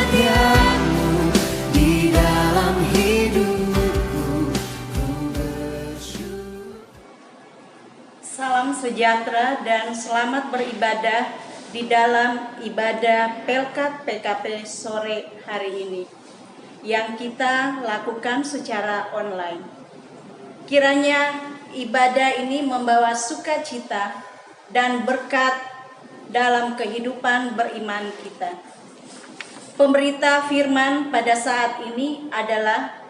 setiamu di dalam hidupku, ku bersyukur. Salam sejahtera dan selamat beribadah di dalam ibadah Pelkat PKP sore hari ini yang kita lakukan secara online. Kiranya ibadah ini membawa sukacita dan berkat dalam kehidupan beriman kita. Pemberita firman pada saat ini adalah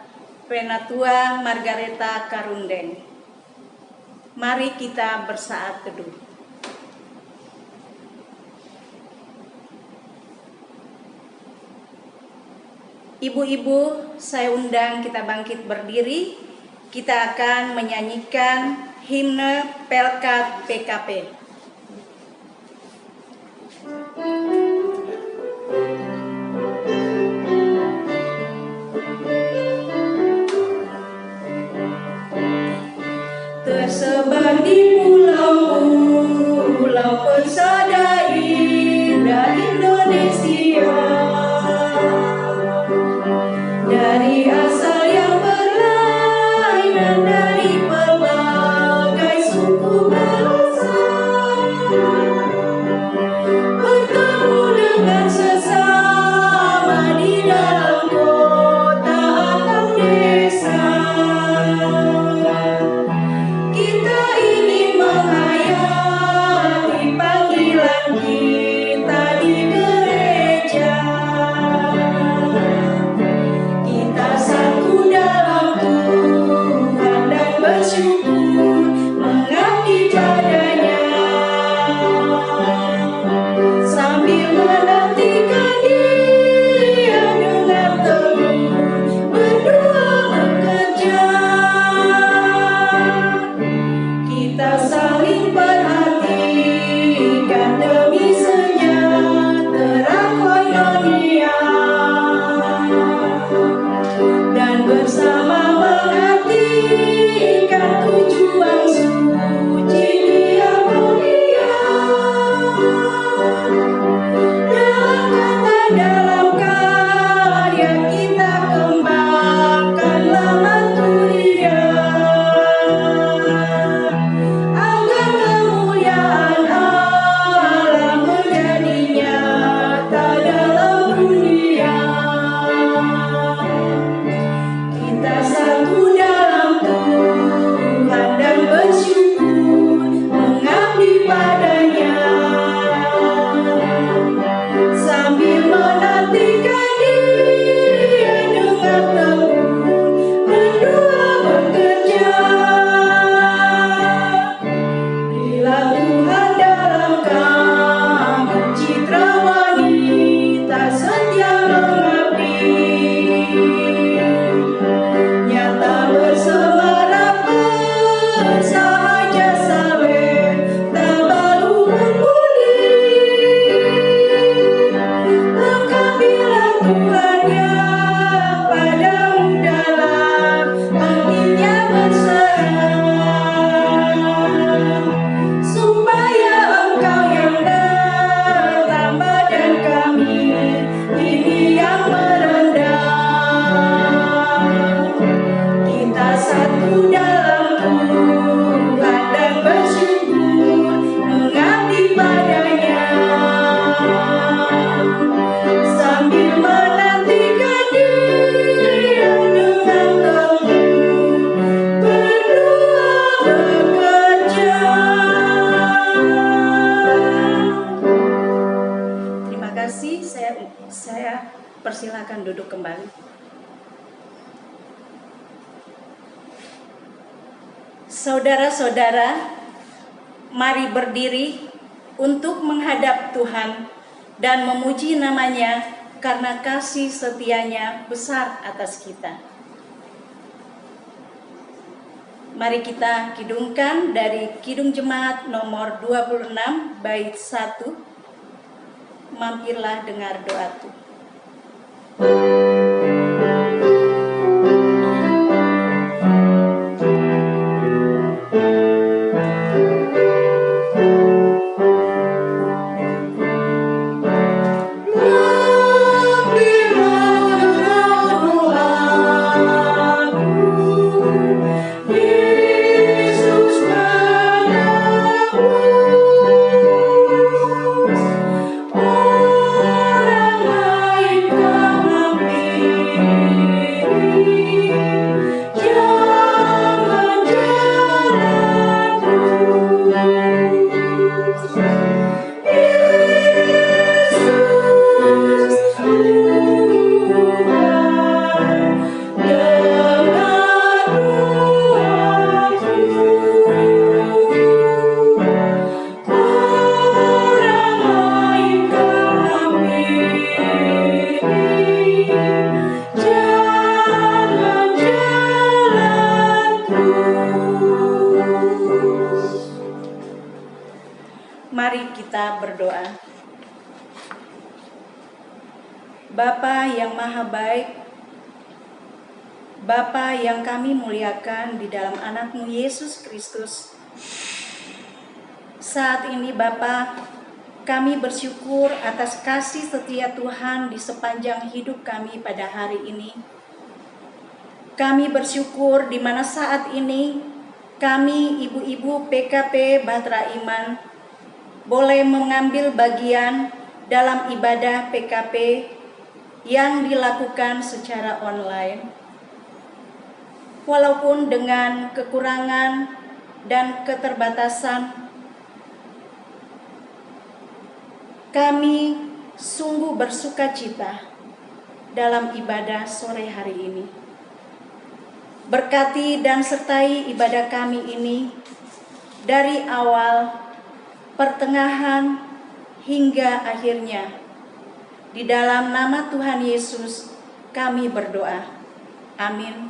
Penatua Margareta Karundeng. Mari kita bersaat teduh. Ibu-ibu, saya undang kita bangkit berdiri. Kita akan menyanyikan himne Pelkat PKP. Tersebar di pulau-pulau pesada indah Indonesia, dari asal yang berlainan dari berbagai suku bangsa, bertemu dengan sesama di dalam kota atau desa. Kita ingin menghayati panggilan kita di gereja. Kita satu dalam Tuhan dan bersyukur mengabdi padanya, sambil menantikan Dia dengan teguh berdoa bekerja. Kita saling perhatikan demi sejahtera koinonia, dan bersama mengartikan tujuan suci diakonia. Dalam kata, dalam karya kita kembangkan lamaturia, agar kemuliaan Allah menjadi nyata dalam dunia. Kita satu dalam Tuhan dan bersyukur mengabdi padanya, sambil menantikan Dia dengan teguh berdoa bekerja. Berilah Tuhan dalam kami citra wanita setia mengabdi, nyata bersemara bersahaja saleh tak balungan budi. Lengkapilah Tuhan yang padamu dalam bangkitnya berserah, supaya Engkau yang bertambah dan kami ini yang merendah. Kita satu dalam Tuhan dan bersyukur mengabdi padanya, sambil menantikan Dia dengan teguh berdoa bekerja. Terima kasih, saya persilakan duduk kembali. Saudara-saudara, mari berdiri untuk menghadap Tuhan dan memuji namanya karena kasih setianya besar atas kita. Mari kita kidungkan dari Kidung Jemaat nomor 26 bait 1. Mampirlah dengar doaku. Mampirlah Bapa yang maha baik, Bapa yang kami muliakan di dalam anak-Mu Yesus Kristus. Saat ini Bapa, kami bersyukur atas kasih setia Tuhan di sepanjang hidup kami pada hari ini. Kami bersyukur di mana saat ini kami ibu-ibu PKP Bahtera Iman boleh mengambil bagian dalam ibadah PKP yang dilakukan secara online. Walaupun dengan kekurangan dan keterbatasan, kami sungguh bersuka cita dalam ibadah sore hari ini. Berkati dan sertai ibadah kami ini dari awal, pertengahan, hingga akhirnya. Di dalam nama Tuhan Yesus kami berdoa. Amin.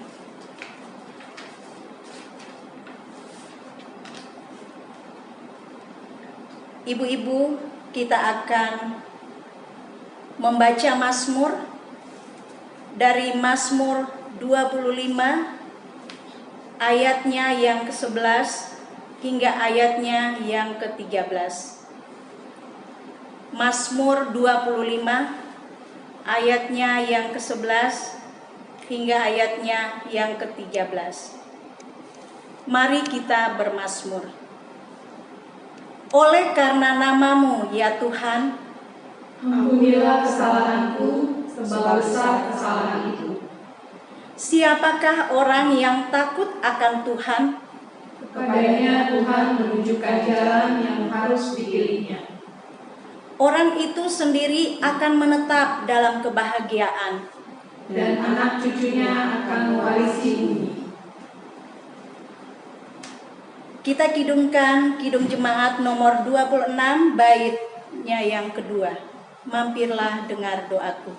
Ibu-ibu, kita akan membaca Mazmur dari Mazmur 25 ayatnya yang ke-11 hingga ayatnya yang ke-13. Mazmur 25 ayatnya yang ke-11 hingga ayatnya yang ke-13. Mari kita bermazmur. Oleh karena nama-Mu ya Tuhan, ampunilah kesalahanku, sebesar kesalahan itu. Siapakah orang yang takut akan Tuhan? Kepadanya Tuhan menunjukkan jalan yang harus dipilihnya. Orang itu sendiri akan menetap dalam kebahagiaan, dan anak cucunya akan mewarisi bumi. Kita kidungkan Kidung Jemaat nomor 26 baitnya yang kedua. Mampirlah dengar doaku.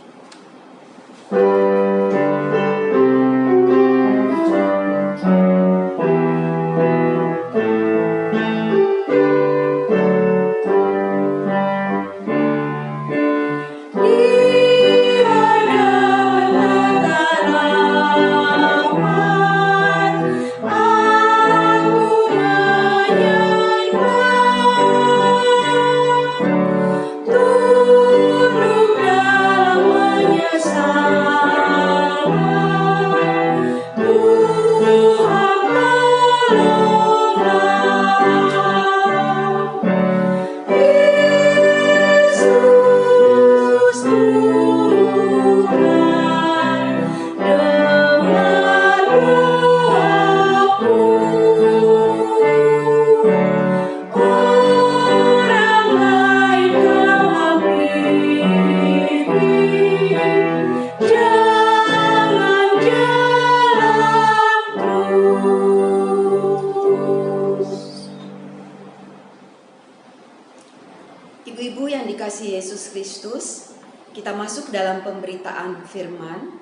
Ibu-ibu yang dikasihi Yesus Kristus, kita masuk dalam pemberitaan firman.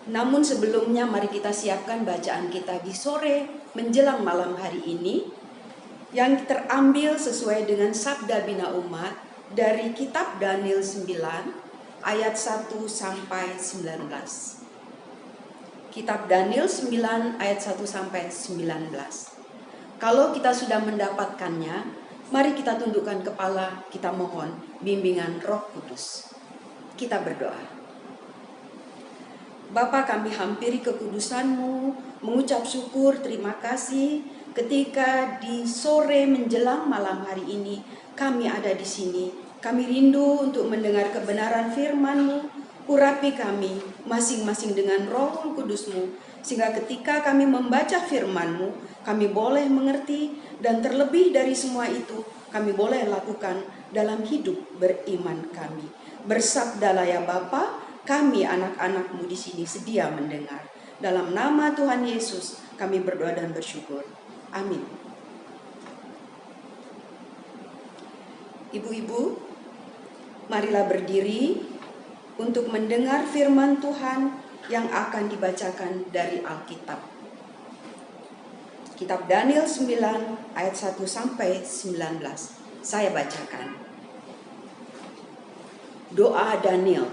Namun sebelumnya mari kita siapkan bacaan kita di sore menjelang malam hari ini yang terambil sesuai dengan sabda bina umat dari kitab Daniel 9 ayat 1 sampai 19. Kitab Daniel 9 ayat 1 sampai 19. Kalau kita sudah mendapatkannya, mari kita tundukkan kepala, kita mohon bimbingan Roh Kudus. Kita berdoa. Bapa, kami hampiri kekudusan-Mu, mengucap syukur, terima kasih ketika di sore menjelang malam hari ini kami ada di sini. Kami rindu untuk mendengar kebenaran firman-Mu. Urapi kami masing-masing dengan Roh Kudus-Mu, sehingga ketika kami membaca firman-Mu, kami boleh mengerti, dan terlebih dari semua itu, kami boleh lakukan dalam hidup beriman kami. Bersabdalah ya Bapa, kami anak-anak-Mu di sini sedia mendengar. Dalam nama Tuhan Yesus, kami berdoa dan bersyukur. Amin. Ibu-ibu, marilah berdiri untuk mendengar firman Tuhan yang akan dibacakan dari Alkitab. Kitab Daniel 9 ayat 1 sampai 19. Saya bacakan. Doa Daniel.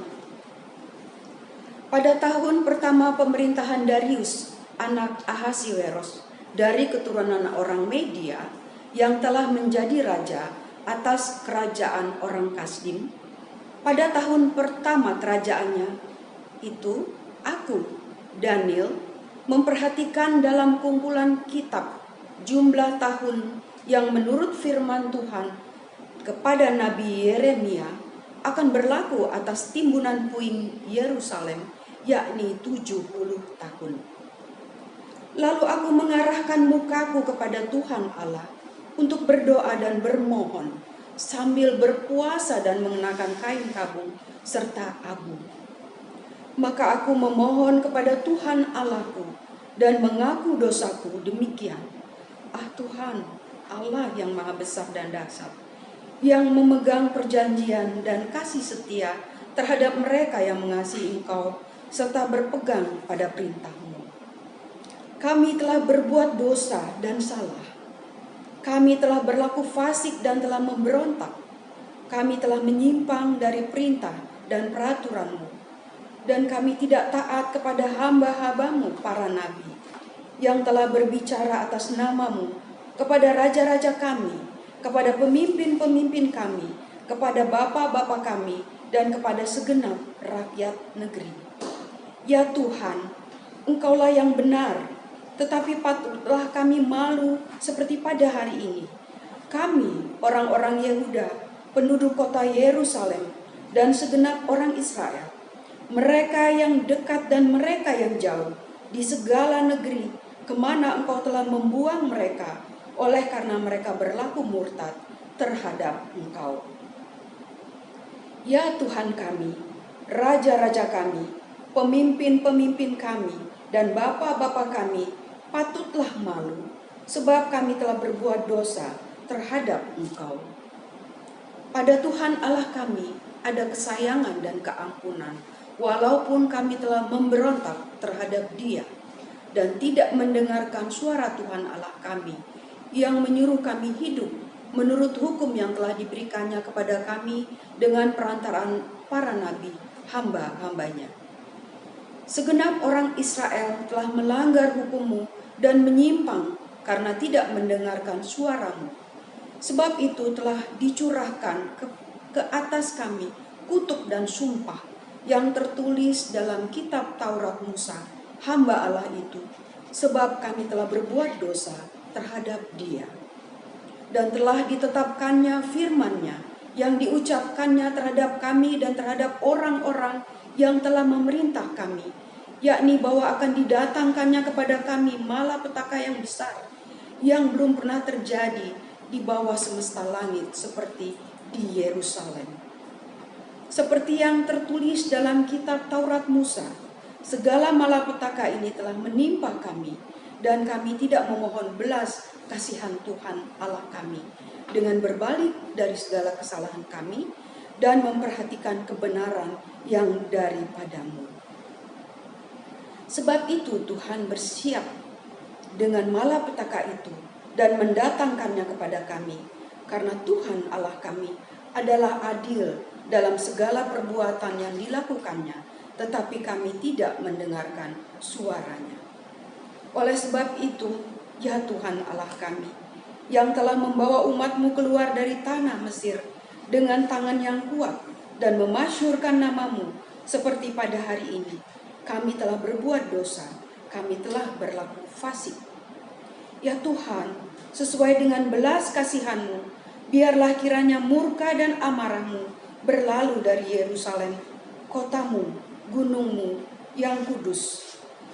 Pada tahun pertama pemerintahan Darius, anak Ahasiweros, dari keturunan orang Media yang telah menjadi raja atas kerajaan orang Kasdim, pada tahun pertama kerajaannya itu, aku, Daniel, memperhatikan dalam kumpulan kitab jumlah tahun yang menurut firman Tuhan kepada Nabi Yeremia akan berlaku atas timbunan puing Yerusalem, yakni 70 tahun. Lalu aku mengarahkan mukaku kepada Tuhan Allah untuk berdoa dan bermohon sambil berpuasa dan mengenakan kain kabung serta abu. Maka aku memohon kepada Tuhan Allahku dan mengaku dosaku demikian. Ah Tuhan, Allah yang maha besar dan dahsyat, yang memegang perjanjian dan kasih setia terhadap mereka yang mengasihi Engkau serta berpegang pada perintah-Mu. Kami telah berbuat dosa dan salah. Kami telah berlaku fasik dan telah memberontak. Kami telah menyimpang dari perintah dan peraturan-Mu. Dan kami tidak taat kepada hamba-hamba-Mu para nabi yang telah berbicara atas nama-Mu kepada raja-raja kami, kepada pemimpin-pemimpin kami, kepada bapa-bapa kami, dan kepada segenap rakyat negeri. Ya Tuhan, Engkaulah yang benar, tetapi patutlah kami malu seperti pada hari ini. Kami, orang-orang Yehuda, penduduk kota Yerusalem, dan segenap orang Israel, mereka yang dekat dan mereka yang jauh, di segala negeri kemana Engkau telah membuang mereka, oleh karena mereka berlaku murtad terhadap Engkau. Ya Tuhan kami, raja-raja kami, pemimpin-pemimpin kami, dan bapa-bapa kami, patutlah malu, sebab kami telah berbuat dosa terhadap Engkau. Pada Tuhan Allah kami ada kesayangan dan keampunan, walaupun kami telah memberontak terhadap Dia, dan tidak mendengarkan suara Tuhan Allah kami, yang menyuruh kami hidup menurut hukum yang telah diberikannya kepada kami dengan perantaraan para nabi, hamba-hambanya. Segenap orang Israel telah melanggar hukum-Mu dan menyimpang karena tidak mendengarkan suara-Mu. Sebab itu telah dicurahkan ke atas kami kutuk dan sumpah yang tertulis dalam kitab Taurat Musa, hamba Allah itu, sebab kami telah berbuat dosa terhadap Dia. Dan telah ditetapkannya firman-Nya yang diucapkannya terhadap kami dan terhadap orang-orang yang telah memerintah kami, yakni bahwa akan didatangkannya kepada kami malapetaka yang besar, yang belum pernah terjadi di bawah semesta langit seperti di Yerusalem. Seperti yang tertulis dalam kitab Taurat Musa, segala malapetaka ini telah menimpa kami, dan kami tidak memohon belas kasihan Tuhan Allah kami dengan berbalik dari segala kesalahan kami dan memperhatikan kebenaran yang daripada-Mu. Sebab itu Tuhan bersiap dengan malapetaka itu dan mendatangkannya kepada kami, karena Tuhan Allah kami adalah adil dalam segala perbuatan yang dilakukannya, tetapi kami tidak mendengarkan suaranya. Oleh sebab itu, ya Tuhan Allah kami, yang telah membawa umat-Mu keluar dari tanah Mesir dengan tangan yang kuat dan memasyhurkan nama-Mu seperti pada hari ini, kami telah berbuat dosa, kami telah berlaku fasik. Ya Tuhan, sesuai dengan belas kasihan-Mu, biarlah kiranya murka dan amarah-Mu berlalu dari Yerusalem, kota-Mu, gunung-Mu yang kudus.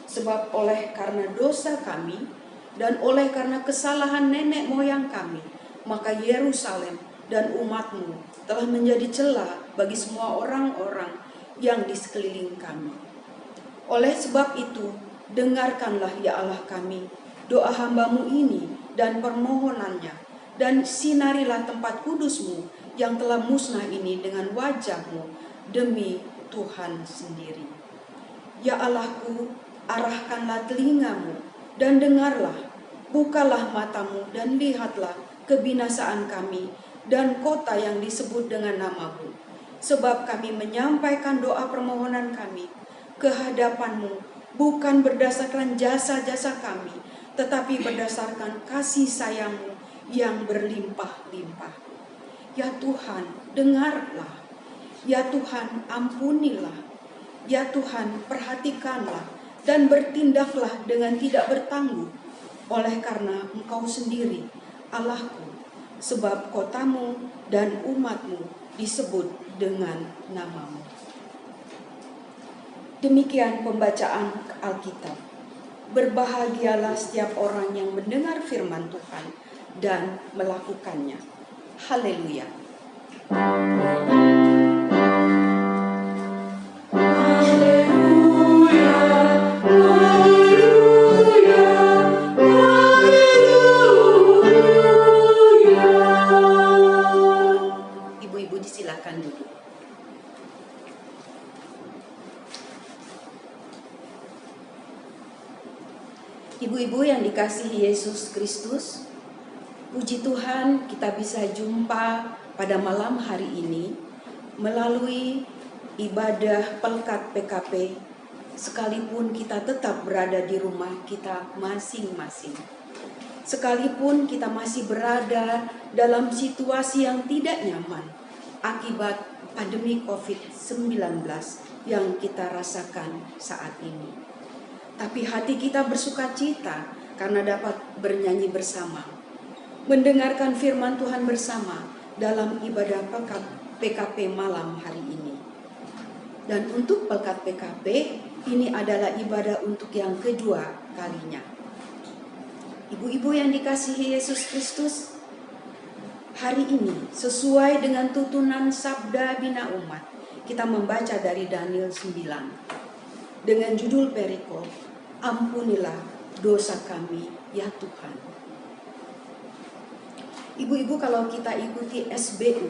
Sebab oleh karena dosa kami dan oleh karena kesalahan nenek moyang kami, maka Yerusalem dan umat-Mu telah menjadi celah bagi semua orang-orang yang di sekeliling kami. Oleh sebab itu, dengarkanlah ya Allah kami doa hamba-Mu ini dan permohonannya, dan sinarilah tempat kudus-Mu yang telah musnah ini dengan wajah-Mu demi Tuhan sendiri. Ya Allahku, arahkanlah telinga-Mu dan dengarlah, bukalah mata-Mu dan lihatlah kebinasaan kami dan kota yang disebut dengan nama-Mu. Sebab kami menyampaikan doa permohonan kami ke hadapan-Mu bukan berdasarkan jasa-jasa kami, tetapi berdasarkan kasih sayang-Mu yang berlimpah-limpah. Ya Tuhan, dengarlah. Ya Tuhan, ampunilah. Ya Tuhan, perhatikanlah dan bertindaklah dengan tidak bertangguh, oleh karena Engkau sendiri, Allahku, sebab kotamu dan umatmu disebut dengan namamu. Demikian pembacaan Alkitab. Berbahagialah setiap orang yang mendengar firman Tuhan dan melakukannya. Haleluya. Ibu-ibu disilakan duduk. Ibu-ibu yang dikasihi Yesus Kristus, puji Tuhan kita bisa jumpa pada malam hari ini melalui ibadah Pelkat PKP, sekalipun kita tetap berada di rumah kita masing-masing. Sekalipun kita masih berada dalam situasi yang tidak nyaman akibat pandemi COVID-19 yang kita rasakan saat ini. Tapi hati kita bersuka cita karena dapat bernyanyi bersama, mendengarkan firman Tuhan bersama dalam ibadah Pelkat PKP malam hari ini. Dan untuk Pelkat PKP, ini adalah ibadah untuk yang kedua kalinya. Ibu-ibu yang dikasihi Yesus Kristus, hari ini sesuai dengan tuntunan Sabda Bina Umat, kita membaca dari Daniel 9 dengan judul perikop, ampunilah dosa kami ya Tuhan. Ibu-ibu, kalau kita ikuti SBU,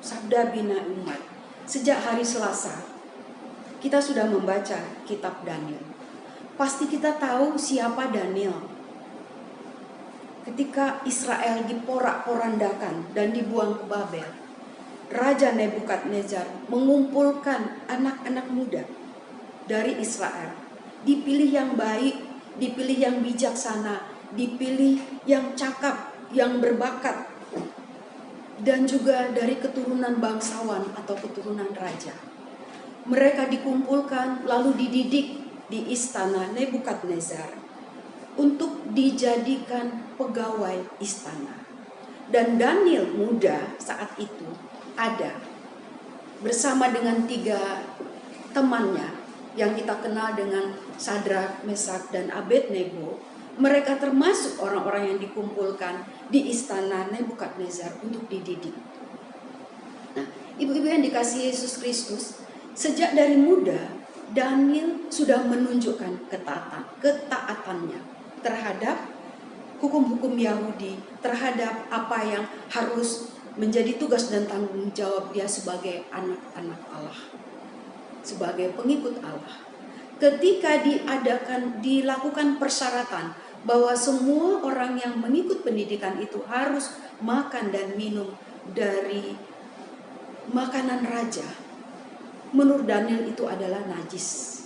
Sabda Bina Umat, sejak hari Selasa, kita sudah membaca kitab Daniel. Pasti kita tahu siapa Daniel. Ketika Israel diporak-porandakan dan dibuang ke Babel, Raja Nebukadnezar mengumpulkan anak-anak muda dari Israel, dipilih yang baik, dipilih yang bijaksana, dipilih yang cakap, yang berbakat, dan juga dari keturunan bangsawan atau keturunan raja. Mereka dikumpulkan lalu dididik di istana Nebukadnezar untuk dijadikan pegawai istana. Dan Daniel muda saat itu ada bersama dengan 3 temannya yang kita kenal dengan Sadrak, Mesak, dan Abednego. Mereka termasuk orang-orang yang dikumpulkan di istana Nebukadnezar untuk dididik. Nah, ibu-ibu yang dikasihi Yesus Kristus, sejak dari muda Daniel sudah menunjukkan ketaatannya terhadap hukum-hukum Yahudi, terhadap apa yang harus menjadi tugas dan tanggung jawab dia sebagai anak-anak Allah, sebagai pengikut Allah. Ketika dilakukan persyaratan bahwa semua orang yang mengikut pendidikan itu harus makan dan minum dari makanan raja, menurut Daniel itu adalah najis.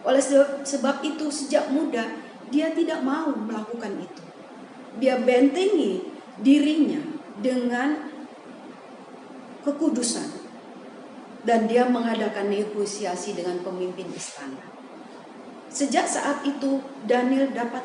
Oleh sebab itu sejak muda dia tidak mau melakukan itu. Dia bentengi dirinya dengan kekudusan dan dia mengadakan negosiasi dengan pemimpin istana. Sejak saat itu Daniel dapat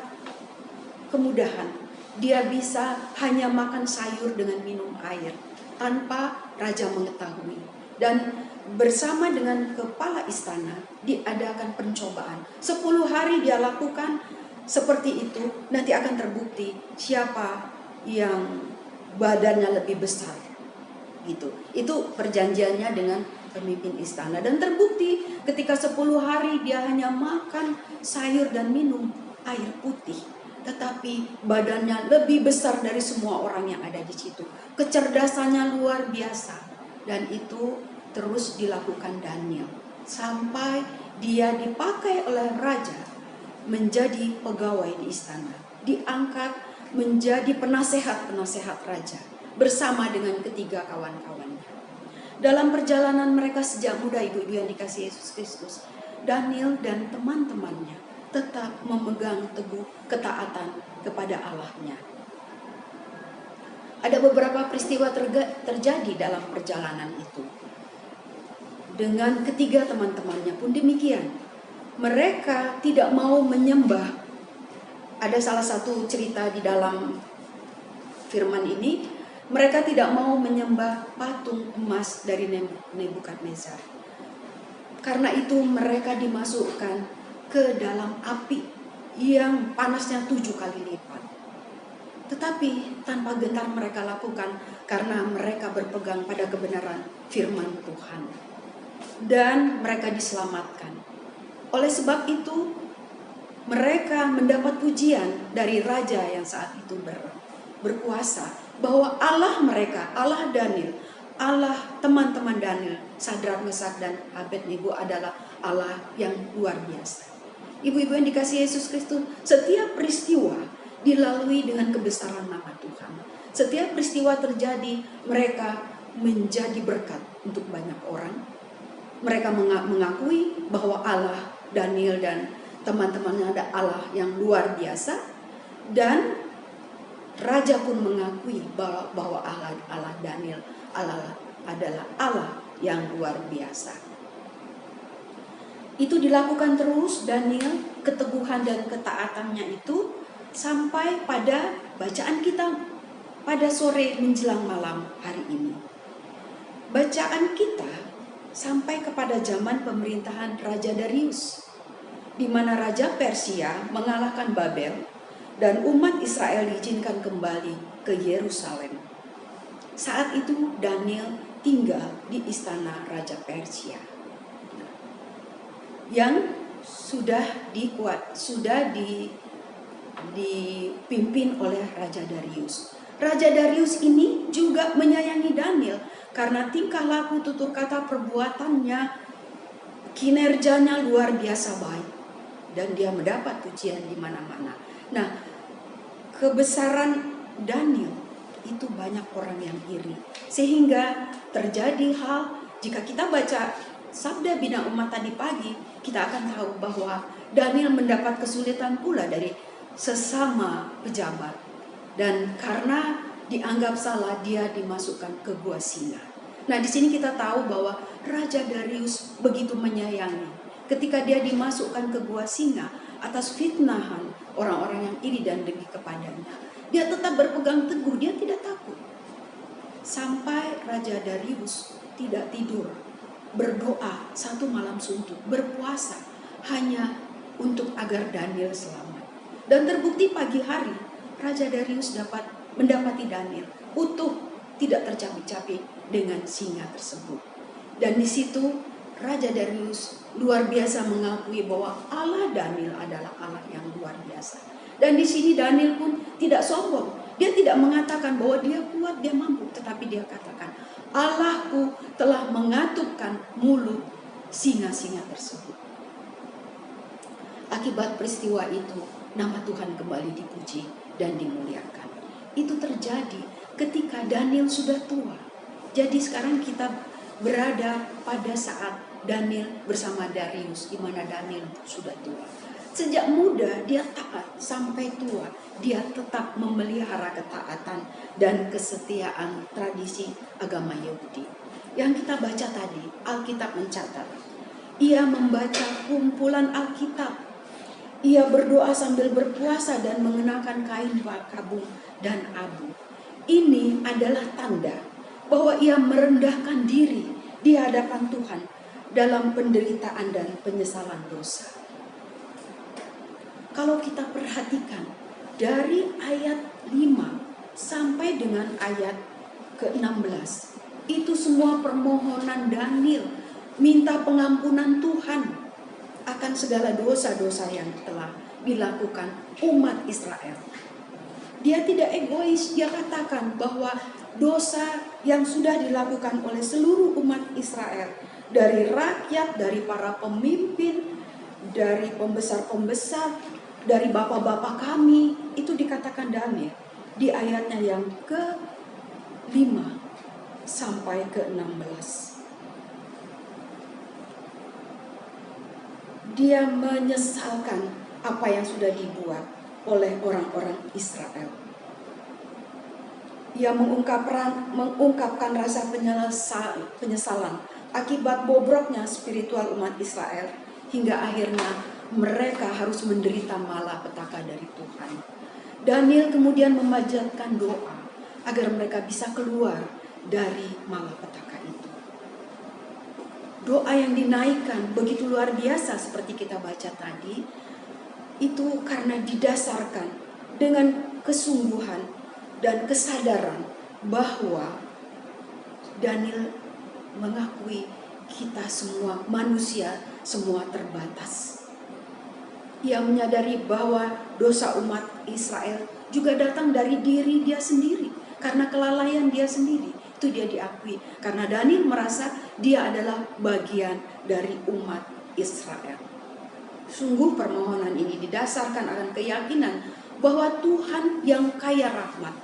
kemudahan. Dia bisa hanya makan sayur dengan minum air tanpa raja mengetahui. Dan bersama dengan kepala istana diadakan pencobaan. 10 hari dia lakukan seperti itu, nanti akan terbukti siapa yang badannya lebih besar. Gitu. Itu perjanjiannya dengan pemimpin istana, dan terbukti ketika 10 hari dia hanya makan sayur dan minum air putih, tetapi badannya lebih besar dari semua orang yang ada di situ. Kecerdasannya luar biasa, dan itu terus dilakukan Daniel sampai dia dipakai oleh raja menjadi pegawai di istana, diangkat menjadi penasehat raja bersama dengan ketiga kawan-kawannya. Dalam perjalanan mereka sejak muda, ibu-ibu yang dikasihi Yesus Kristus, Daniel dan teman-temannya tetap memegang teguh ketaatan kepada Allahnya. Ada beberapa peristiwa terjadi dalam perjalanan itu. Dengan ketiga teman-temannya pun demikian. Mereka tidak mau menyembah. Ada salah satu cerita di dalam firman ini, mereka tidak mau menyembah patung emas dari Nebukadnezar. Karena itu mereka dimasukkan ke dalam api yang panasnya 7 kali lipat. Tetapi tanpa gentar mereka lakukan karena mereka berpegang pada kebenaran firman Tuhan. Dan mereka diselamatkan. Oleh sebab itu mereka mendapat pujian dari raja yang saat itu berkuasa. Bahwa Allah mereka, Allah Daniel, Allah teman-teman Daniel, Sadrak, Mesak, dan Abednego adalah Allah yang luar biasa. Ibu-ibu yang dikasihi Yesus Kristus, setiap peristiwa dilalui dengan kebesaran nama Tuhan. Setiap peristiwa terjadi, mereka menjadi berkat untuk banyak orang. Mereka mengakui bahwa Allah, Daniel, dan teman-temannya ada Allah yang luar biasa. Dan raja pun mengakui bahwa Allah Daniel adalah Allah yang luar biasa. Itu dilakukan terus Daniel, keteguhan dan ketaatannya itu sampai pada bacaan kita pada sore menjelang malam hari ini. Bacaan kita sampai kepada zaman pemerintahan Raja Darius, di mana Raja Persia mengalahkan Babel dan umat Israel diizinkan kembali ke Yerusalem. Saat itu Daniel tinggal di istana Raja Persia yang sudah dipimpin oleh Raja Darius. Raja Darius ini juga menyayangi Daniel karena tingkah laku, tutur kata, perbuatannya, kinerjanya luar biasa baik. Dan dia mendapat pujian di mana-mana. Nah, kebesaran Daniel itu banyak orang yang iri. Sehingga terjadi hal, jika kita baca Sabda Bina Umat tadi pagi, kita akan tahu bahwa Daniel mendapat kesulitan pula dari sesama pejabat. Dan karena dianggap salah, dia dimasukkan ke gua singa. Nah, di sini kita tahu bahwa Raja Darius begitu menyayangi. Ketika dia dimasukkan ke gua singa atas fitnahan orang-orang yang iri dan dengki kepadanya, dia tetap berpegang teguh, dia tidak takut. Sampai Raja Darius tidak tidur, berdoa 1 malam suntuk, berpuasa hanya untuk agar Daniel selamat. Dan terbukti pagi hari Raja Darius mendapati Daniel utuh, tidak tercapik-capik dengan singa tersebut. Dan di situ Raja Darius luar biasa mengakui bahwa Allah Daniel adalah Allah yang luar biasa. Dan di sini Daniel pun tidak sombong. Dia tidak mengatakan bahwa dia kuat, dia mampu, tetapi dia katakan, Allahku telah mengatupkan mulut singa-singa tersebut. Akibat peristiwa itu, nama Tuhan kembali dipuji dan dimuliakan. Itu terjadi ketika Daniel sudah tua. Jadi sekarang kita berada pada saat Daniel bersama Darius, di mana Daniel sudah tua. Sejak muda dia taat, sampai tua dia tetap memelihara ketaatan dan kesetiaan tradisi agama Yahudi. Yang kita baca tadi, Alkitab mencatat, ia membaca kumpulan Alkitab. Ia berdoa sambil berpuasa dan mengenakan kain kabung dan abu. Ini adalah tanda bahwa ia merendahkan diri di hadapan Tuhan dalam penderitaan dan penyesalan dosa. Kalau kita perhatikan dari ayat 5 sampai dengan ayat ke-16, itu semua permohonan Daniel minta pengampunan Tuhan akan segala dosa-dosa yang telah dilakukan umat Israel. Dia tidak egois, dia katakan bahwa dosa yang sudah dilakukan oleh seluruh umat Israel, dari rakyat, dari para pemimpin, dari pembesar-pembesar, dari bapak-bapak kami, itu dikatakan Daniel di ayatnya yang ke-5 sampai ke-16. dia menyesalkan apa yang sudah dibuat oleh orang-orang Israel. Ia mengungkapkan rasa penyesalan akibat bobroknya spiritual umat Israel, hingga akhirnya mereka harus menderita malapetaka dari Tuhan. Daniel kemudian memanjatkan doa agar mereka bisa keluar dari malapetaka itu. Doa yang dinaikkan begitu luar biasa seperti kita baca tadi, itu karena didasarkan dengan kesungguhan dan kesadaran bahwa Daniel mengakui kita semua manusia, semua terbatas. Ia menyadari bahwa dosa umat Israel juga datang dari diri dia sendiri, karena kelalaian dia sendiri. Itu dia diakui, karena Daniel merasa dia adalah bagian dari umat Israel. Sungguh permohonan ini didasarkan akan keyakinan bahwa Tuhan yang kaya rahmat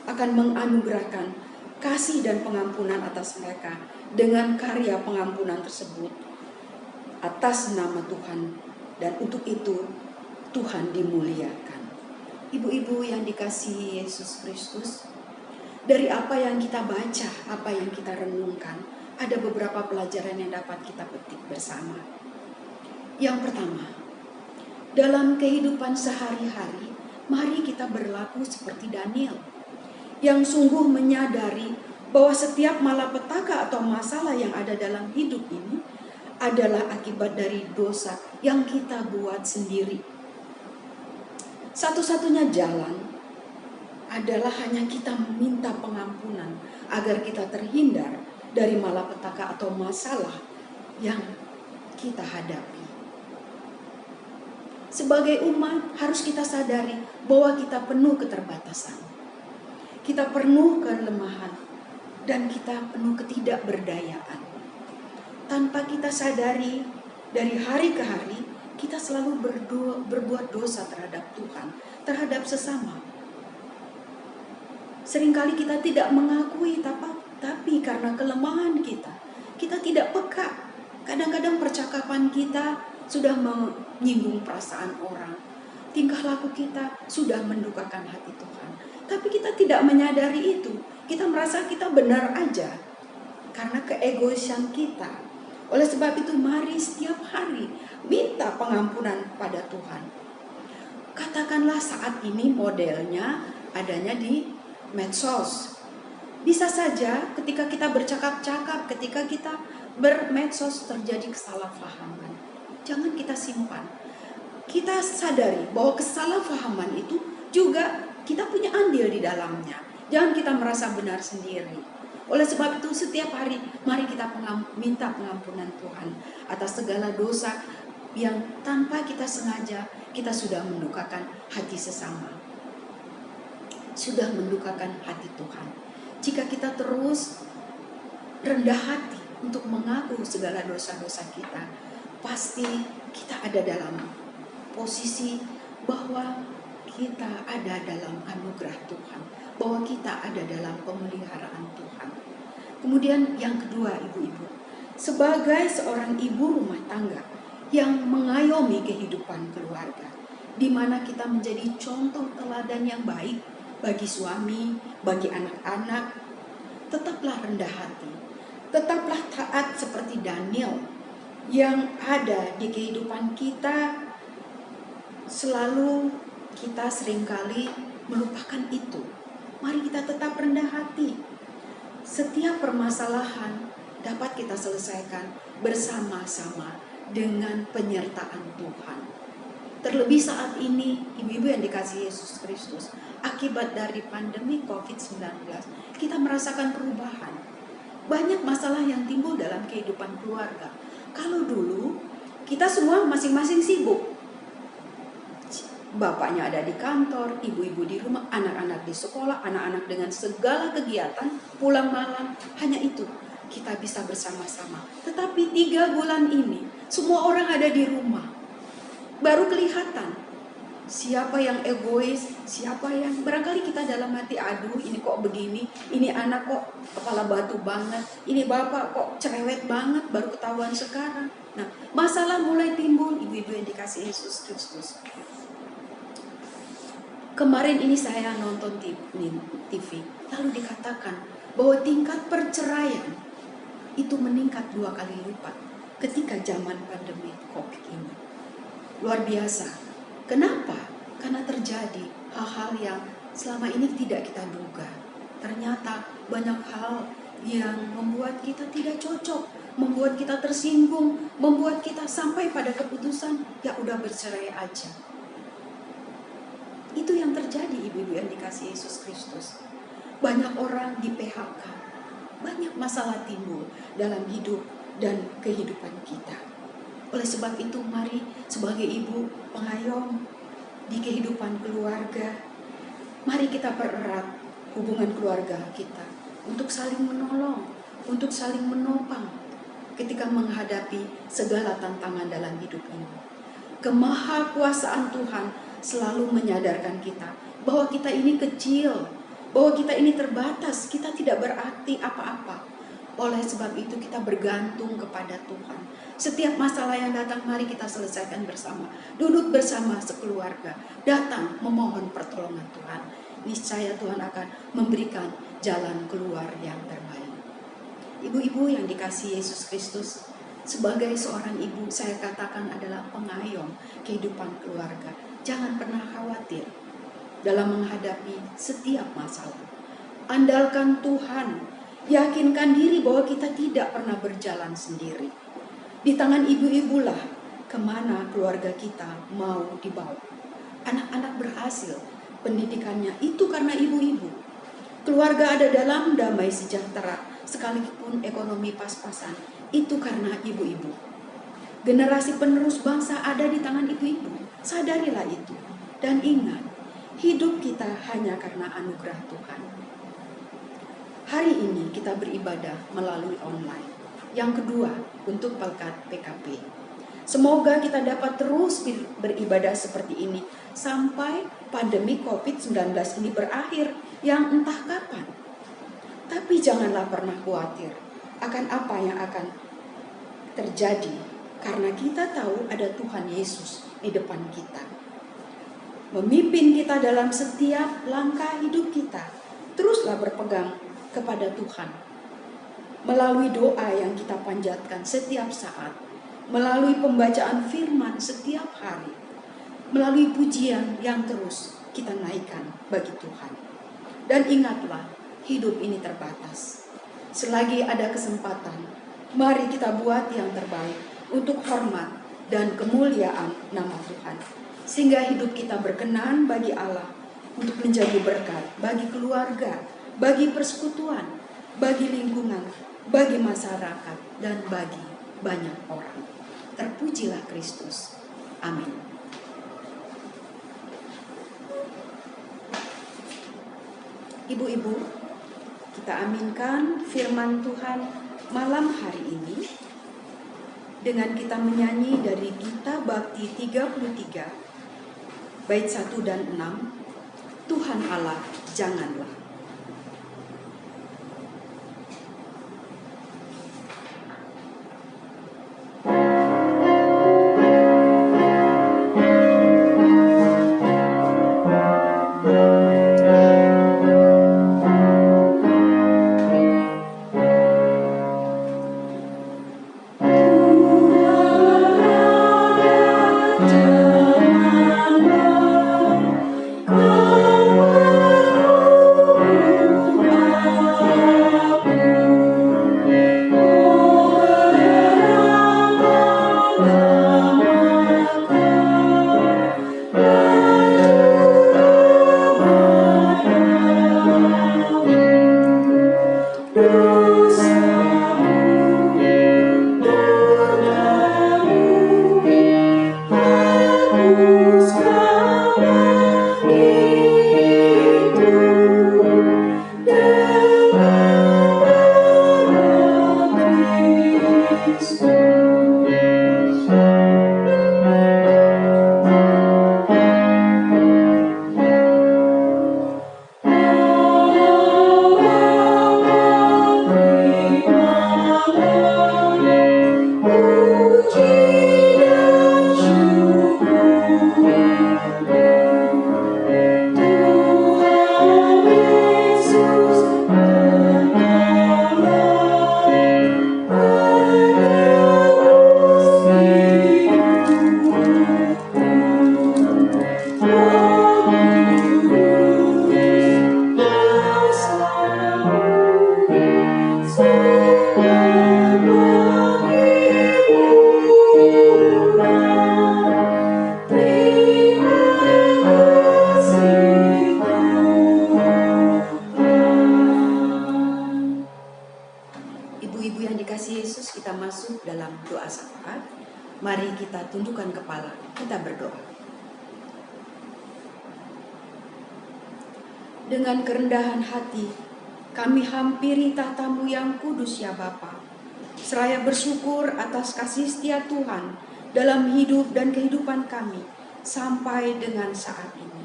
akan menganugerahkan kasih dan pengampunan atas mereka dengan karya pengampunan tersebut atas nama Tuhan, dan untuk itu Tuhan dimuliakan. Ibu-ibu yang dikasihi Yesus Kristus, dari apa yang kita baca, apa yang kita renungkan, ada beberapa pelajaran yang dapat kita petik bersama. Yang pertama, dalam kehidupan sehari-hari, mari kita berlaku seperti Daniel, yang sungguh menyadari bahwa setiap malapetaka atau masalah yang ada dalam hidup ini adalah akibat dari dosa yang kita buat sendiri. Satu-satunya jalan adalah hanya kita meminta pengampunan agar kita terhindar dari malapetaka atau masalah yang kita hadapi. Sebagai umat harus kita sadari bahwa kita penuh keterbatasan. Kita penuh kelemahan dan kita penuh ketidakberdayaan. Tanpa kita sadari, dari hari ke hari kita selalu berbuat dosa terhadap Tuhan, terhadap sesama. Seringkali kita tidak mengakui, tapi karena kelemahan kita tidak peka. Kadang-kadang percakapan kita sudah menyinggung perasaan orang. Tingkah laku kita sudah mendukakan hati Tuhan. Tapi kita tidak menyadari itu. Kita merasa kita benar aja karena keegoisan kita. Oleh sebab itu mari setiap hari minta pengampunan pada Tuhan. Katakanlah saat ini modelnya adanya di medsos. Bisa saja ketika kita bercakap-cakap, ketika kita bermedsos terjadi kesalahpahaman. Jangan kita simpan. Kita sadari bahwa kesalahpahaman itu juga kita punya andil di dalamnya. Jangan kita merasa benar sendiri. Oleh sebab itu setiap hari mari kita minta pengampunan Tuhan atas segala dosa yang tanpa kita sengaja kita sudah mendukakan hati sesama. Sudah mendukakan hati Tuhan. Jika kita terus rendah hati untuk mengaku segala dosa-dosa kita, pasti kita ada dalam posisi bahwa kita ada dalam anugerah Tuhan, bahwa kita ada dalam pemeliharaan Tuhan. Kemudian yang kedua, ibu-ibu, sebagai seorang ibu rumah tangga yang mengayomi kehidupan keluarga, di mana kita menjadi contoh teladan yang baik bagi suami, bagi anak-anak, tetaplah rendah hati, tetaplah taat seperti Daniel yang ada di kehidupan kita. Selalu kita seringkali melupakan itu. Mari kita tetap rendah hati. Setiap permasalahan dapat kita selesaikan bersama-sama dengan penyertaan Tuhan. Terlebih saat ini, ibu-ibu yang dikasihi Yesus Kristus, akibat dari pandemi COVID-19, kita merasakan perubahan. Banyak masalah yang timbul dalam kehidupan keluarga. Kalau dulu, kita semua masing-masing sibuk. Bapaknya ada di kantor, ibu-ibu di rumah, anak-anak di sekolah, anak-anak dengan segala kegiatan, pulang malam, hanya itu kita bisa bersama-sama. Tetapi 3 bulan ini, semua orang ada di rumah. Baru kelihatan siapa yang egois, siapa yang barangkali kita dalam hati, aduh ini kok begini, ini anak kok kepala batu banget, ini bapak kok cerewet banget, baru ketahuan sekarang. Nah, masalah mulai timbul, ibu-ibu yang dikasihi Yesus Kristus. Kemarin ini saya nonton TV, lalu dikatakan bahwa tingkat perceraian itu meningkat 2 kali lipat ketika zaman pandemi COVID ini. Luar biasa. Kenapa? Karena terjadi hal-hal yang selama ini tidak kita duga. Ternyata banyak hal yang membuat kita tidak cocok, membuat kita tersinggung, membuat kita sampai pada keputusan, ya udah bercerai aja. Itu yang terjadi, ibu-ibu yang dikasihi Yesus Kristus. Banyak orang di PHK, banyak masalah timbul dalam hidup dan kehidupan kita. Oleh sebab itu, mari sebagai ibu pengayom di kehidupan keluarga, mari kita pererat hubungan keluarga kita untuk saling menolong, untuk saling menopang ketika menghadapi segala tantangan dalam hidup ini. Kemahakuasaan Tuhan selalu menyadarkan kita bahwa kita ini kecil, bahwa kita ini terbatas, kita tidak berarti apa-apa. Oleh sebab itu kita bergantung kepada Tuhan. Setiap masalah yang datang, mari kita selesaikan bersama. Duduk bersama sekeluarga, datang memohon pertolongan Tuhan. Niscaya Tuhan akan memberikan jalan keluar yang terbaik. Ibu-ibu yang dikasihi Yesus Kristus, sebagai seorang ibu, saya katakan adalah pengayom kehidupan keluarga. Jangan pernah khawatir dalam menghadapi setiap masalah. Andalkan Tuhan, yakinkan diri bahwa kita tidak pernah berjalan sendiri. Di tangan ibu-ibulah kemana keluarga kita mau dibawa. Anak-anak berhasil pendidikannya itu karena ibu-ibu. Keluarga ada dalam damai sejahtera, sekalipun ekonomi pas-pasan, itu karena ibu-ibu. Generasi penerus bangsa ada di tangan ibu-ibu. Sadarilah itu. Dan ingat, hidup kita hanya karena anugerah Tuhan. Hari ini kita beribadah melalui online. Yang kedua, untuk Pelkat PKP. Semoga kita dapat terus beribadah seperti ini sampai pandemi COVID-19 ini berakhir, yang entah kapan. Tapi janganlah pernah khawatir akan apa yang akan terjadi, karena kita tahu ada Tuhan Yesus di depan kita, memimpin kita dalam setiap langkah hidup kita. Teruslah berpegang kepada Tuhan melalui doa yang kita panjatkan setiap saat, melalui pembacaan firman setiap hari, melalui pujian yang terus kita naikkan bagi Tuhan. Dan ingatlah, hidup ini terbatas. Selagi ada kesempatan, mari kita buat yang terbaik untuk hormat dan kemuliaan nama Tuhan, sehingga hidup kita berkenan bagi Allah untuk menjadi berkat bagi keluarga, bagi persekutuan, bagi lingkungan, bagi masyarakat, dan bagi banyak orang. Terpujilah Kristus. Amin. Ibu-ibu, kita aminkan firman Tuhan malam hari ini dengan kita menyanyi dari Gita Bakti 33 bait 1 dan 6, Tuhan Allah janganlah. Janganlah kau Kita berdoa. Dengan kerendahan hati, kami hampiri tahta-Mu yang kudus ya Bapa. Seraya bersyukur atas kasih setia Tuhan dalam hidup dan kehidupan kami sampai dengan saat ini.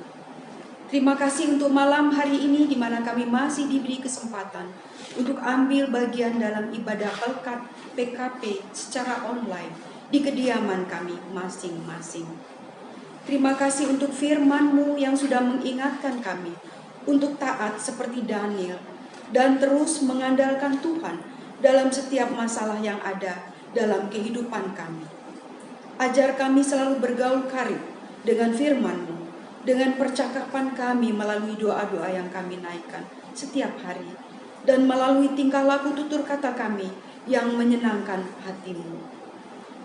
Terima kasih untuk malam hari ini di mana kami masih diberi kesempatan untuk ambil bagian dalam ibadah Pelkat PKP secara online di kediaman kami masing-masing. Terima kasih untuk firman-Mu yang sudah mengingatkan kami untuk taat seperti Daniel dan terus mengandalkan Tuhan dalam setiap masalah yang ada dalam kehidupan kami. Ajar kami selalu bergaul karib dengan firman-Mu, dengan percakapan kami melalui doa-doa yang kami naikkan setiap hari, dan melalui tingkah laku tutur kata kami yang menyenangkan hati-Mu.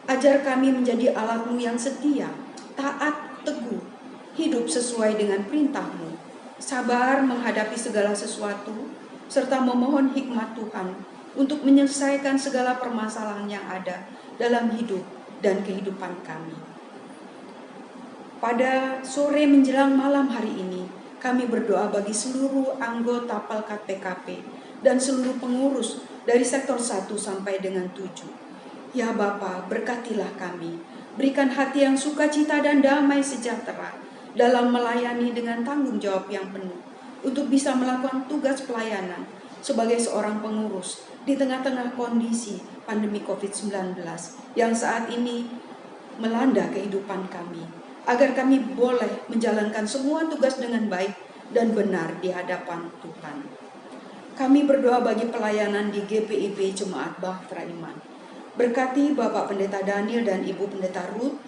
Ajar kami menjadi alat-Mu yang setia, taat, teguh, hidup sesuai dengan perintah-Mu, sabar menghadapi segala sesuatu, serta memohon hikmat Tuhan untuk menyelesaikan segala permasalahan yang ada dalam hidup dan kehidupan kami. Pada sore menjelang malam hari ini, kami berdoa bagi seluruh anggota Pelkat PKP dan seluruh pengurus dari sektor 1 sampai dengan 7. Ya Bapa, berkatilah kami, berikan hati yang sukacita dan damai sejahtera dalam melayani dengan tanggung jawab yang penuh untuk bisa melakukan tugas pelayanan sebagai seorang pengurus di tengah-tengah kondisi pandemi COVID-19 yang saat ini melanda kehidupan kami, agar kami boleh menjalankan semua tugas dengan baik dan benar di hadapan Tuhan. Kami berdoa bagi pelayanan di GPIB Jemaat Bahtera Iman. Berkati Bapak Pendeta Daniel dan Ibu Pendeta Ruth,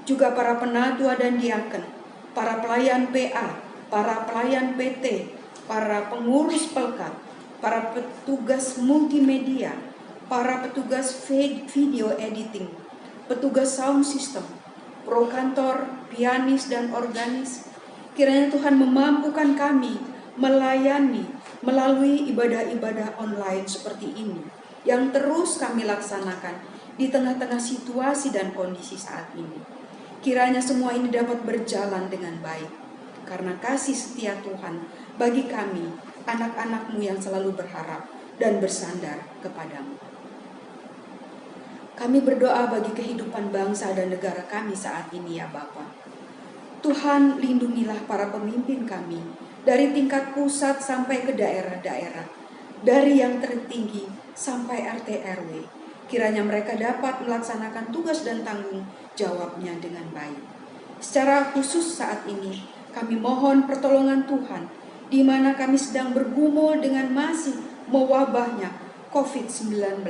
juga para penatua dan diaken, para pelayan PA, para pelayan PT, para pengurus pelkat, para petugas multimedia, para petugas video editing, petugas sound system, pro kantor, pianis dan organis. Kiranya Tuhan memampukan kami melayani melalui ibadah-ibadah online seperti ini yang terus kami laksanakan di tengah-tengah situasi dan kondisi saat ini. Kiranya semua ini dapat berjalan dengan baik karena kasih setia Tuhan bagi kami, anak-anak-Mu yang selalu berharap dan bersandar kepadamu. Kami berdoa bagi kehidupan bangsa dan negara kami saat ini ya Bapa. Tuhan, lindungilah para pemimpin kami dari tingkat pusat sampai ke daerah-daerah, dari yang tertinggi sampai RT RW. Kiranya mereka dapat melaksanakan tugas dan tanggung jawabnya dengan baik. Secara khusus saat ini kami mohon pertolongan Tuhan di mana kami sedang bergumul dengan masih mewabahnya COVID-19.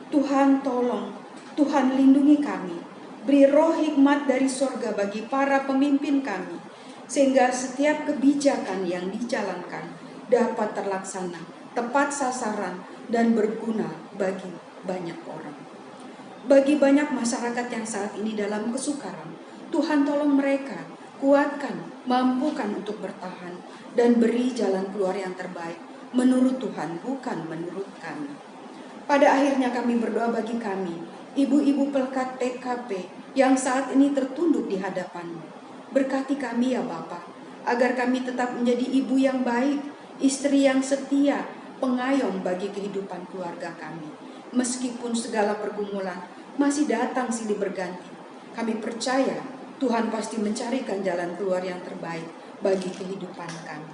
Tuhan tolong, Tuhan lindungi kami, beri roh hikmat dari sorga bagi para pemimpin kami, sehingga setiap kebijakan yang dijalankan dapat terlaksana, tepat sasaran, dan berguna bagi banyak orang. Bagi banyak masyarakat yang saat ini dalam kesukaran, Tuhan tolong mereka, kuatkan, mampukan untuk bertahan, dan beri jalan keluar yang terbaik menurut Tuhan, bukan menurut kami. Pada akhirnya kami berdoa bagi kami, ibu-ibu pelkat PKP yang saat ini tertunduk di hadapan-Mu. Berkati kami ya Bapa, agar kami tetap menjadi ibu yang baik, istri yang setia, pengayom bagi kehidupan keluarga kami. Meskipun segala pergumulan masih datang silih berganti, kami percaya Tuhan pasti mencarikan jalan keluar yang terbaik bagi kehidupan kami.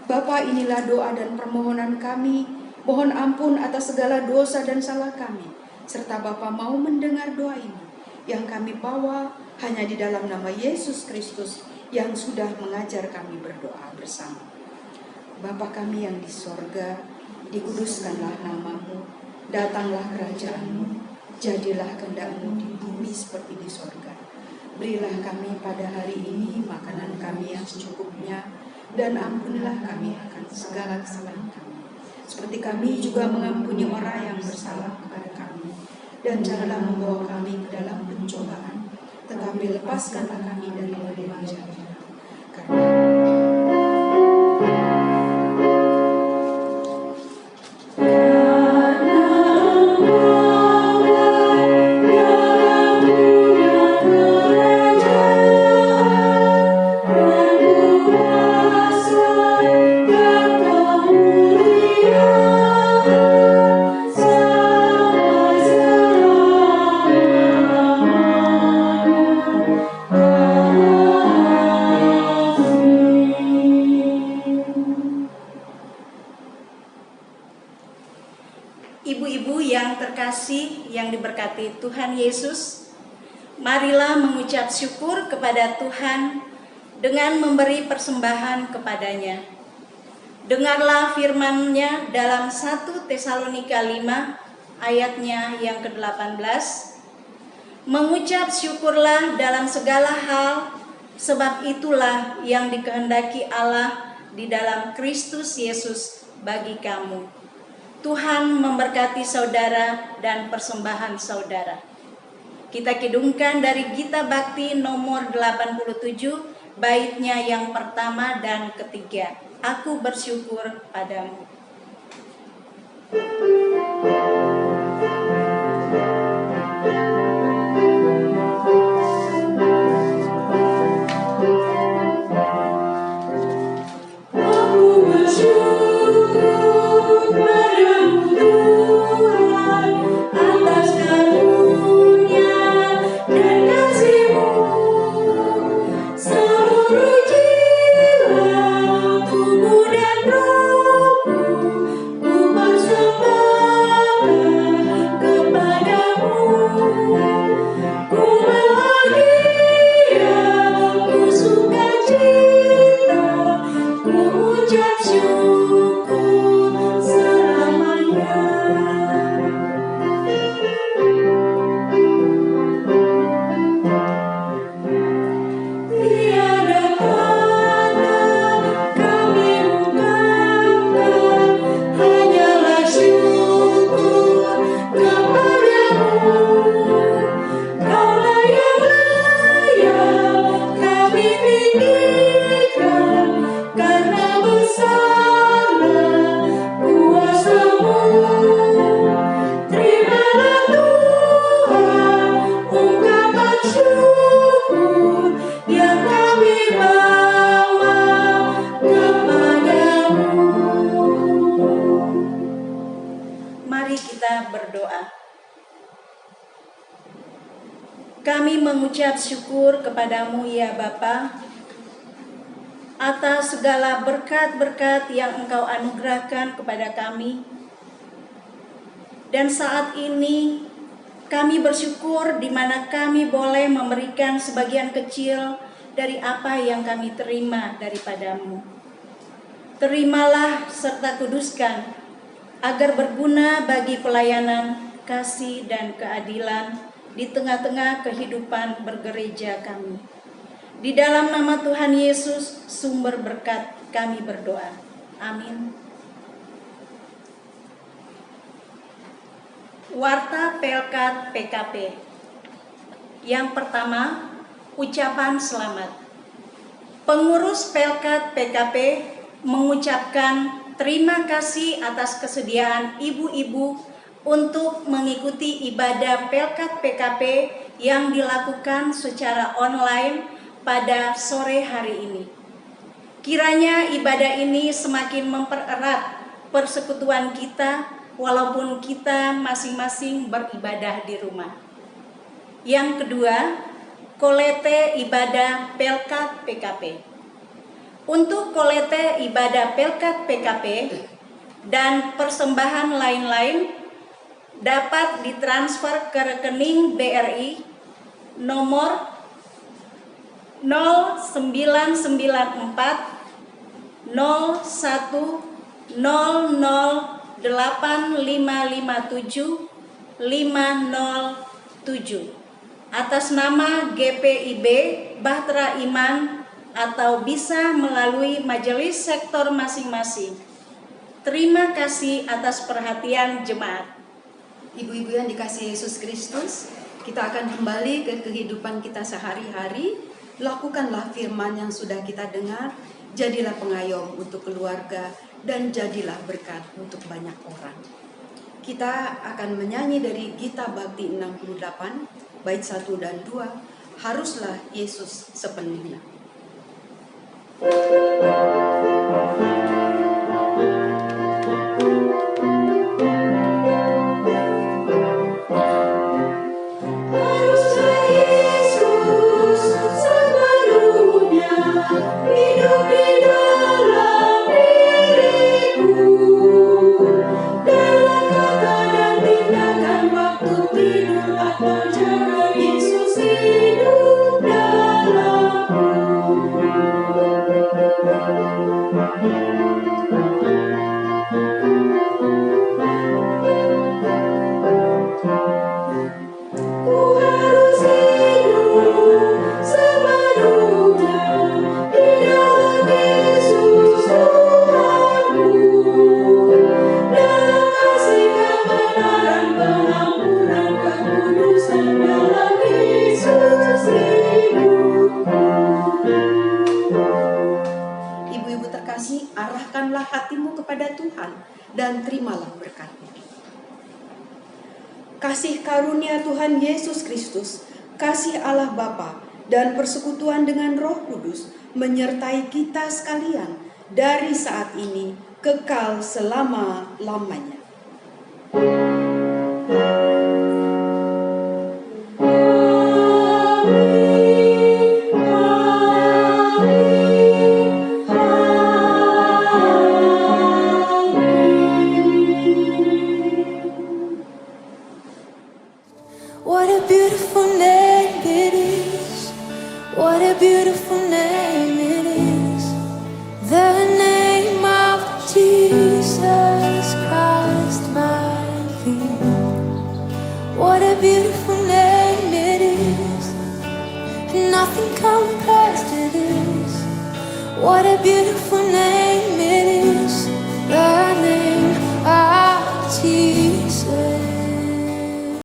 Bapa, inilah doa dan permohonan kami. Mohon ampun atas segala dosa dan salah kami, serta Bapa mau mendengar doa ini yang kami bawa hanya di dalam nama Yesus Kristus yang sudah mengajar kami berdoa bersama. Bapa kami yang di sorga, dikuduskanlah nama-Mu, datanglah kerajaan-Mu, jadilah kehendak-Mu di bumi seperti di sorga. Berilah kami pada hari ini makanan kami yang secukupnya, dan ampunilah kami akan segala kesalahan kami, seperti kami juga mengampuni orang yang bersalah kepada kami. Dan janganlah membawa kami ke dalam pencobaan, tetapi lepaskanlah kami dari yang jahat. Karena memberkati Tuhan Yesus. Marilah mengucap syukur kepada Tuhan dengan memberi persembahan kepadanya. Dengarlah firman-Nya dalam 1 Tesalonika 5 ayatnya yang ke-18. Mengucap syukurlah dalam segala hal, sebab itulah yang dikehendaki Allah di dalam Kristus Yesus bagi kamu. Tuhan memberkati saudara dan persembahan saudara. Kita kidungkan dari Gita Bakti nomor 87, baitnya yang pertama dan ketiga. Aku bersyukur padamu. Kami mengucap syukur kepadamu ya Bapa, atas segala berkat-berkat yang Engkau anugerahkan kepada kami. Dan saat ini kami bersyukur di mana kami boleh memberikan sebagian kecil dari apa yang kami terima daripadamu. Terimalah serta kuduskan agar berguna bagi pelayanan, kasih, dan keadilan di tengah-tengah kehidupan bergereja kami. Di dalam nama Tuhan Yesus, sumber berkat, kami berdoa. Amin. Warta Pelkat PKP. Yang pertama, ucapan selamat. Pengurus Pelkat PKP mengucapkan terima kasih atas kesediaan ibu-ibu untuk mengikuti ibadah Pelkat PKP yang dilakukan secara online pada sore hari ini. Kiranya ibadah ini semakin mempererat persekutuan kita walaupun kita masing-masing beribadah di rumah. Yang kedua, kolete ibadah Pelkat PKP. Untuk kolete ibadah Pelkat PKP dan persembahan lain-lain dapat ditransfer ke rekening BRI nomor 0994 01 00 8557 507 atas nama GPIB Bahtera Iman atau bisa melalui majelis sektor masing-masing. Terima kasih atas perhatian jemaat. Ibu-ibu yang dikasihi Yesus Kristus, kita akan kembali ke kehidupan kita sehari-hari. Lakukanlah firman yang sudah kita dengar, jadilah pengayom untuk keluarga, dan jadilah berkat untuk banyak orang. Kita akan menyanyi dari Gita Bakti 68, bait 1 dan 2, haruslah Yesus sepenuhnya. Hidup di dalam diriku, dalam kata dan tindakan waktu tidur hatimu kepada Tuhan dan terimalah berkat-Nya. Kasih karunia Tuhan Yesus Kristus, kasih Allah Bapa, dan persekutuan dengan Roh Kudus menyertai kita sekalian dari saat ini kekal selama-lamanya. What a beautiful name it is. What a beautiful name it is. The name of Jesus Christ, my King. What a beautiful name it is. Nothing compares to this. What a beautiful name.